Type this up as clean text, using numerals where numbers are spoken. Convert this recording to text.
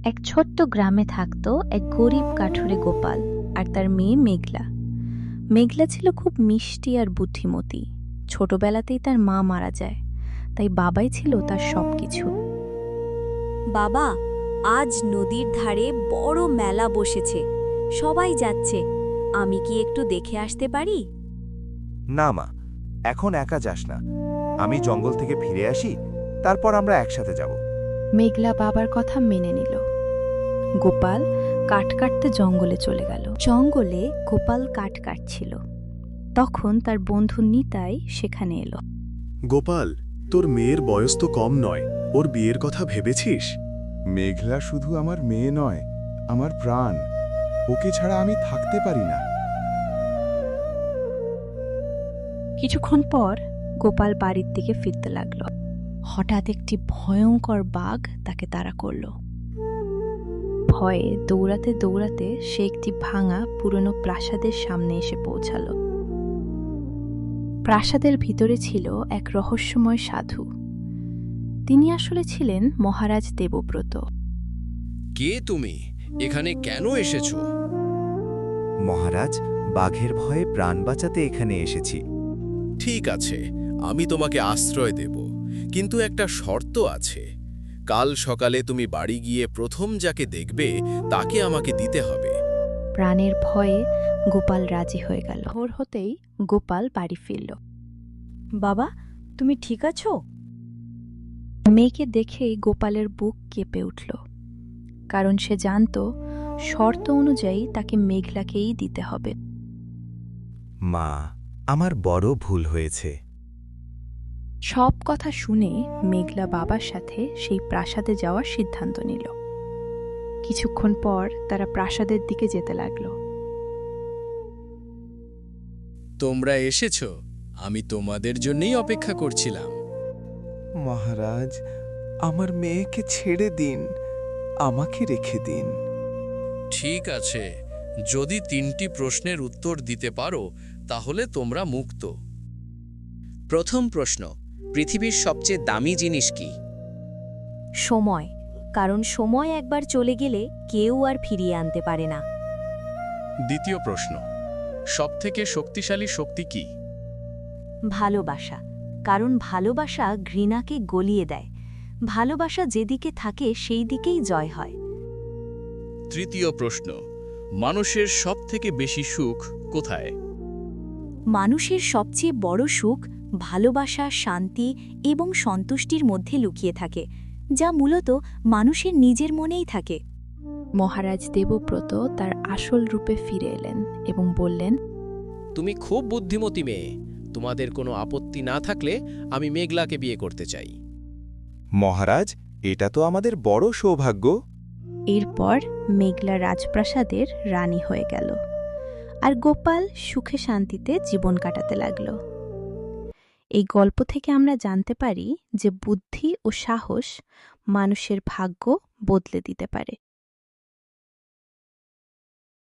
এক ছোট্ট গ্রামে থাকত এক গরিব কাঠুরে গোপাল আর তার মেয়ে মেঘলা। মেঘলা ছিল খুব মিষ্টি আর বুদ্ধিমতী। ছোটবেলাতেই তার মা মারা যায়, তাই বাবাই ছিল তার সবকিছু। বাবা, আজ নদীর ধারে বড় মেলা বসেছে, সবাই যাচ্ছে। আমি কি একটু দেখে আসতে পারি? না মা, এখন একা যাস না। আমি জঙ্গল থেকে ফিরে আসি, তারপর আমরা একসাথে যাব। মেঘলা বাবার কথা মেনে নিল। গোপাল কাঠ কাটতে জঙ্গলে চলে গেল। জঙ্গলে গোপাল কাঠ কাটছিল, তখন তার বন্ধু নিতাই সেখানে এলো। গোপাল, তোর মেয়ের বয়স তো কম নয়, ওর বিয়ের কথা ভেবেছিস? মেঘলা শুধু আমার মেয়ে নয়, আমার প্রাণ। ওকে ছাড়া আমি থাকতে পারি না। কিছুক্ষণ পর গোপাল বাড়ির দিকে ফিরতে লাগল। হঠাৎ একটি ভয়ঙ্কর বাঘ তাকে তাড়া করল। ভয়ে দৌড়াতে দৌড়াতে সে একটি ভাঙা পুরনো প্রাসাদের সামনে এসে পৌঁছাল। প্রাসাদের ভিতরে ছিল এক রহস্যময় সাধু। তিনি আসলে ছিলেন মহারাজ দেবব্রত। কে তুমি? এখানে কেন এসেছো? মহারাজ, বাঘের ভয়ে প্রাণ বাঁচাতে এখানে এসেছি। ঠিক আছে, আমি তোমাকে আশ্রয় দেব, কিন্তু একটা শর্ত আছে। কাল সকালে তুমি বাড়ি গিয়ে প্রথম যাকে দেখবে তাকে আমাকে দিতে হবে। প্রাণের ভয়ে গোপাল রাজি হয়ে গেল। ভোর হতেই গোপাল বাড়ি ফিরল। বাবা, তুমি ঠিক আছো? মেয়েকে দেখেই গোপালের বুক কেঁপে উঠল, কারণ সে জানত শর্ত অনুযায়ী তাকে মেঘলাকেই দিতে হবে। মা, আমার বড় ভুল হয়েছে। সব কথা শুনে মেঘলা বাবার সাথে সেই প্রাসাদে যাওয়ার সিদ্ধান্ত নিল। কিছুক্ষণ পর তারা প্রাসাদের দিকে যেতে লাগল। তোমরা এসেছো, আমি তোমাদের জন্যই অপেক্ষা করছিলাম। মহারাজ, আমার মেয়েকে ছেড়ে দিন, আমাকে রেখে দিন। ঠিক আছে, যদি 3টি প্রশ্নের উত্তর দিতে পারো তাহলে তোমরা মুক্ত। প্রথম প্রশ্ন, পৃথিবীর সবচেয়ে দামি জিনিস কি? সময়, কারণ সময় একবার চলে গেলে কেউ আর ফিরিয়ে আনতে পারে না। দ্বিতীয় প্রশ্ন, সবথেকে শক্তিশালী শক্তি কি? ভালোবাসা, কারণ ভালোবাসা ঘৃণাকে গলিয়ে দেয়। ভালোবাসা যেদিকে থাকে সেই দিকেই জয় হয়। তৃতীয় প্রশ্ন, মানুষের সবথেকে বেশি সুখ কোথায়? মানুষের সবচেয়ে বড় সুখ ভালোবাসা, শান্তি এবং সন্তুষ্টির মধ্যে লুকিয়ে থাকে, যা মূলত মানুষের নিজের মনেই থাকে। মহারাজ দেবব্রত তার আসল রূপে ফিরে এলেন এবং বললেন, তুমি খুব বুদ্ধিমতী মেয়ে। তোমাদের কোনো আপত্তি না থাকলে আমি মেঘলাকে বিয়ে করতে চাই। মহারাজ, এটা তো আমাদের বড় সৌভাগ্য। এরপর মেঘলা রাজপ্রাসাদের রানী হয়ে গেল, আর গোপাল সুখে শান্তিতে জীবন কাটাতে লাগল। এই গল্প থেকে আমরা জানতে পারি যে বুদ্ধি ও সাহস মানুষের ভাগ্য বদলে দিতে পারে।